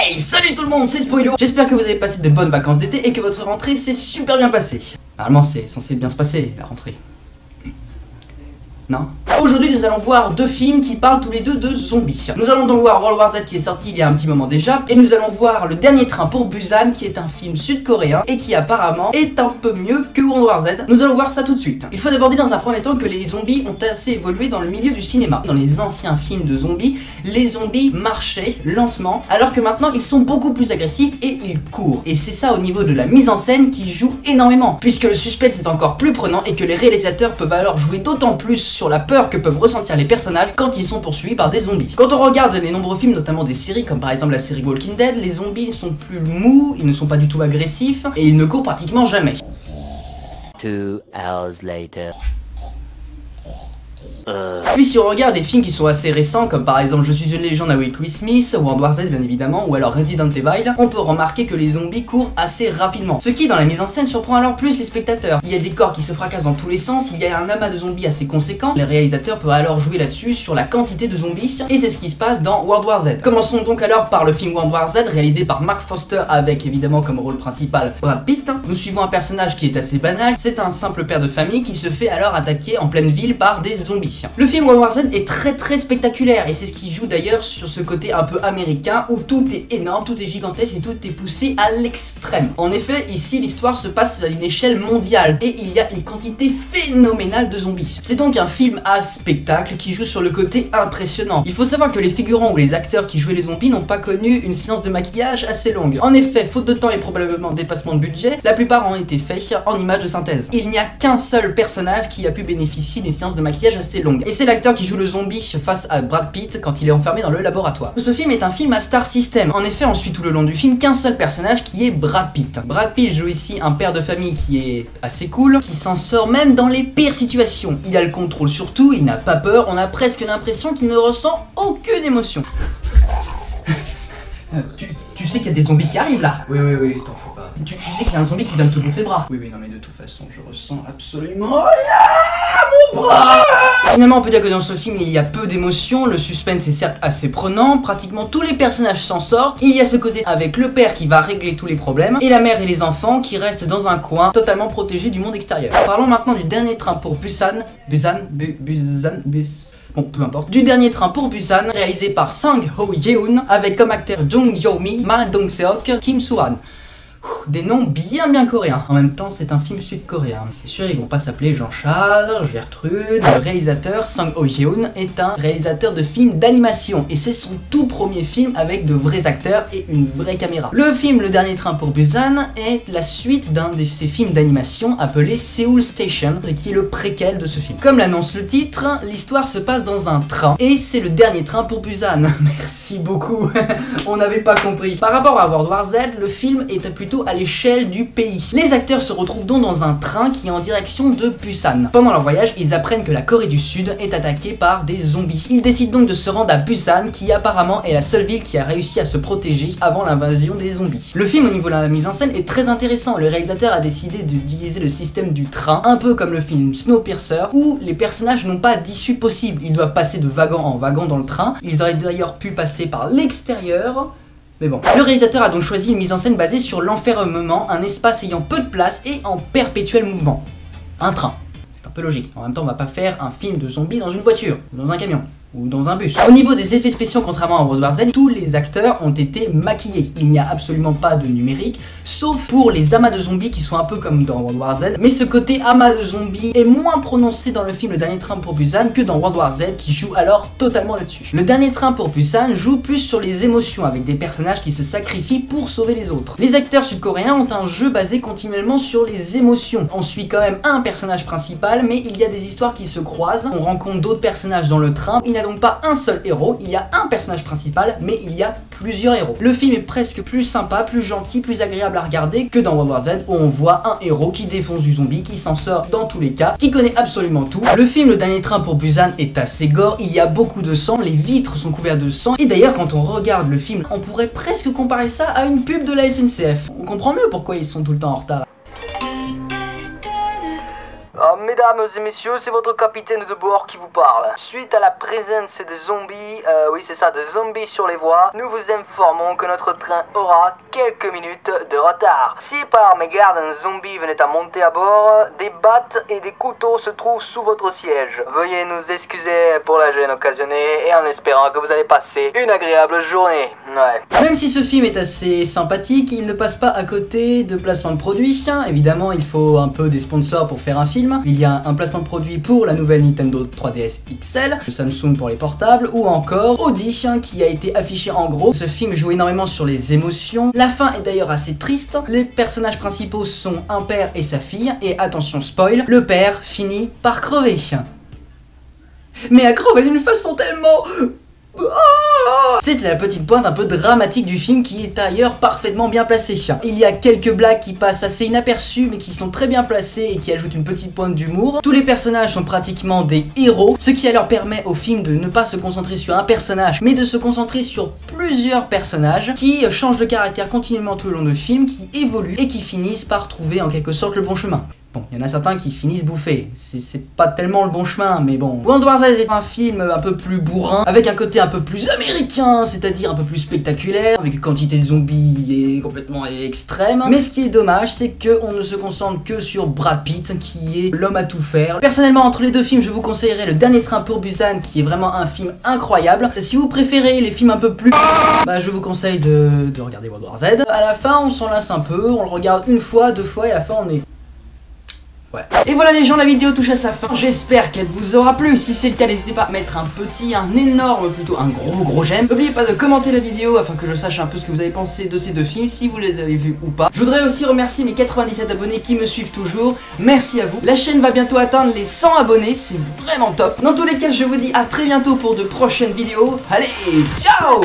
Hey, salut tout le monde, c'est Spoilo. J'espère que vous avez passé de bonnes vacances d'été et que votre rentrée s'est super bien passée. Normalement c'est censé bien se passer la rentrée. Non? Aujourd'hui nous allons voir deux films qui parlent tous les deux de zombies. Nous allons donc voir World War Z qui est sorti il y a un petit moment déjà, et nous allons voir Le Dernier Train pour Busan qui est un film sud-coréen et qui apparemment est un peu mieux que World War Z. Nous allons voir ça tout de suite. Il faut d'abord dire dans un premier temps que les zombies ont assez évolué dans le milieu du cinéma. Dans les anciens films de zombies, les zombies marchaient lentement, alors que maintenant ils sont beaucoup plus agressifs et ils courent. Et c'est ça au niveau de la mise en scène qui joue énormément, puisque le suspense est encore plus prenant et que les réalisateurs peuvent alors jouer d'autant plus sur la peur que peuvent ressentir les personnages quand ils sont poursuivis par des zombies. Quand on regarde les nombreux films, notamment des séries comme par exemple la série Walking Dead, les zombies sont plus mous, ils ne sont pas du tout agressifs et ils ne courent pratiquement jamais. 2 hours later. Puis si on regarde les films qui sont assez récents, comme par exemple Je suis une légende avec Will Smith, World War Z bien évidemment, ou alors Resident Evil, on peut remarquer que les zombies courent assez rapidement. Ce qui dans la mise en scène surprend alors plus les spectateurs. Il y a des corps qui se fracassent dans tous les sens, il y a un amas de zombies assez conséquent, les réalisateurs peuvent alors jouer là-dessus sur la quantité de zombies, et c'est ce qui se passe dans World War Z. Commençons donc alors par le film World War Z, réalisé par Mark Foster avec évidemment comme rôle principal Brad Pitt. Nous suivons un personnage qui est assez banal, c'est un simple père de famille qui se fait alors attaquer en pleine ville par des zombies. Le film World War Z est très spectaculaire et c'est ce qui joue d'ailleurs sur ce côté un peu américain où tout est énorme, tout est gigantesque et tout est poussé à l'extrême. En effet, ici l'histoire se passe à une échelle mondiale et il y a une quantité phénoménale de zombies. C'est donc un film à spectacle qui joue sur le côté impressionnant. Il faut savoir que les figurants ou les acteurs qui jouaient les zombies n'ont pas connu une séance de maquillage assez longue. En effet, faute de temps et probablement dépassement de budget, la plupart ont été faits en images de synthèse. Il n'y a qu'un seul personnage qui a pu bénéficier d'une séance de maquillage assez longue. Et c'est l'acteur qui joue le zombie face à Brad Pitt quand il est enfermé dans le laboratoire. Ce film est un film à star system. En effet, on suit tout le long du film qu'un seul personnage qui est Brad Pitt. Brad Pitt joue ici un père de famille qui est assez cool, qui s'en sort même dans les pires situations. Il a le contrôle sur tout, il n'a pas peur, on a presque l'impression qu'il ne ressent aucune émotion. Tu sais qu'il y a des zombies qui arrivent là? Oui, t'en fais pas. Tu sais qu'il y a un zombie qui vient de te bouffer le bras? Oui, non mais de toute façon, je ressens absolument rien, mon bras. Finalement, on peut dire que dans ce film, il y a peu d'émotions, le suspense est certes assez prenant, pratiquement tous les personnages s'en sortent, il y a ce côté avec le père qui va régler tous les problèmes, et la mère et les enfants qui restent dans un coin, totalement protégés du monde extérieur. Parlons maintenant du Dernier Train pour Busan. Bon, peu importe. Du Dernier Train pour Busan, réalisé par Sang Ho-yeon, avec comme acteurs Jung Yo-mi, Ma Dong-seok, Kim Soo-han. Des noms bien coréens. En même temps, c'est un film sud-coréen. C'est sûr, ils vont pas s'appeler Jean-Charles, Gertrude. Le réalisateur, Sang Ho-yeon, est un réalisateur de films d'animation. Et c'est son tout premier film avec de vrais acteurs et une vraie caméra. Le film Le Dernier Train pour Busan est la suite d'un de ces films d'animation appelé Seoul Station, qui est le préquel de ce film. Comme l'annonce le titre, l'histoire se passe dans un train. Et c'est le dernier train pour Busan. Merci beaucoup. On n'avait pas compris. Par rapport à World War Z, le film est plutôt à l'échelle du pays. Les acteurs se retrouvent donc dans un train qui est en direction de Busan. Pendant leur voyage, ils apprennent que la Corée du Sud est attaquée par des zombies. Ils décident donc de se rendre à Busan, qui apparemment est la seule ville qui a réussi à se protéger avant l'invasion des zombies. Le film au niveau de la mise en scène est très intéressant. Le réalisateur a décidé d'utiliser le système du train, un peu comme le film Snowpiercer, où les personnages n'ont pas d'issue possible. Ils doivent passer de wagon en wagon dans le train. Ils auraient d'ailleurs pu passer par l'extérieur. Mais bon, le réalisateur a donc choisi une mise en scène basée sur l'enfermement, un espace ayant peu de place et en perpétuel mouvement. Un train. C'est un peu logique. En même temps, on va pas faire un film de zombies dans une voiture, ou dans un camion, ou dans un bus. Au niveau des effets spéciaux, contrairement à World War Z, tous les acteurs ont été maquillés. Il n'y a absolument pas de numérique, sauf pour les amas de zombies qui sont un peu comme dans World War Z. Mais ce côté amas de zombies est moins prononcé dans le film Le Dernier Train pour Busan que dans World War Z, qui joue alors totalement là-dessus. Le Dernier Train pour Busan joue plus sur les émotions, avec des personnages qui se sacrifient pour sauver les autres. Les acteurs sud-coréens ont un jeu basé continuellement sur les émotions. On suit quand même un personnage principal, mais il y a des histoires qui se croisent. On rencontre d'autres personnages dans le train. Il n'y a donc pas un seul héros, il y a un personnage principal, mais il y a plusieurs héros. Le film est presque plus sympa, plus gentil, plus agréable à regarder que dans World War Z, où on voit un héros qui défonce du zombie, qui s'en sort dans tous les cas, qui connaît absolument tout. Le film Le Dernier Train pour Busan est assez gore, il y a beaucoup de sang, les vitres sont couvertes de sang, et d'ailleurs quand on regarde le film, on pourrait presque comparer ça à une pub de la SNCF. On comprend mieux pourquoi ils sont tout le temps en retard. Oh, mesdames Mesdames et messieurs, c'est votre capitaine de bord qui vous parle. Suite à la présence de zombies, oui c'est ça, de zombies sur les voies, nous vous informons que notre train aura quelques minutes de retard. Si par mégarde un zombie venait à monter à bord, des battes et des couteaux se trouvent sous votre siège. Veuillez nous excuser pour la gêne occasionnée et en espérant que vous allez passer une agréable journée. Ouais. Même si ce film est assez sympathique, il ne passe pas à côté de placement de produits. Évidemment, il faut un peu des sponsors pour faire un film. Il y a un placement de produit pour la nouvelle Nintendo 3DS XL, le Samsung pour les portables, ou encore Audi qui a été affiché en gros. Ce film joue énormément sur les émotions. La fin est d'ailleurs assez triste. Les personnages principaux sont un père et sa fille, et attention spoil, le père finit par crever. Mais à crever d'une façon tellement... C'est la petite pointe un peu dramatique du film qui est d'ailleurs parfaitement bien placée. Il y a quelques blagues qui passent assez inaperçues mais qui sont très bien placées et qui ajoutent une petite pointe d'humour. Tous les personnages sont pratiquement des héros, ce qui alors permet au film de ne pas se concentrer sur un personnage mais de se concentrer sur plusieurs personnages qui changent de caractère continuellement tout le long du film, qui évoluent et qui finissent par trouver en quelque sorte le bon chemin. Bon, il y en a certains qui finissent bouffés, c'est pas tellement le bon chemin, mais bon. World War Z est un film un peu plus bourrin, avec un côté un peu plus américain, c'est-à-dire un peu plus spectaculaire, avec une quantité de zombies complètement extrême. Mais ce qui est dommage, c'est qu'on ne se concentre que sur Brad Pitt, qui est l'homme à tout faire. Personnellement, entre les deux films, je vous conseillerais Le Dernier Train pour Busan, qui est vraiment un film incroyable. Si vous préférez les films un peu plus... bah, je vous conseille de regarder World War Z. À la fin, on s'en lasse un peu, on le regarde une fois, deux fois, et à la fin, on est... ouais. Et voilà les gens, la vidéo touche à sa fin. J'espère qu'elle vous aura plu. Si c'est le cas, n'hésitez pas à mettre un énorme, plutôt un gros j'aime. N'oubliez pas de commenter la vidéo afin que je sache un peu ce que vous avez pensé de ces deux films, si vous les avez vus ou pas. Je voudrais aussi remercier mes 97 abonnés qui me suivent toujours. Merci à vous. La chaîne va bientôt atteindre les 100 abonnés, c'est vraiment top. Dans tous les cas, je vous dis à très bientôt pour de prochaines vidéos. Allez, ciao!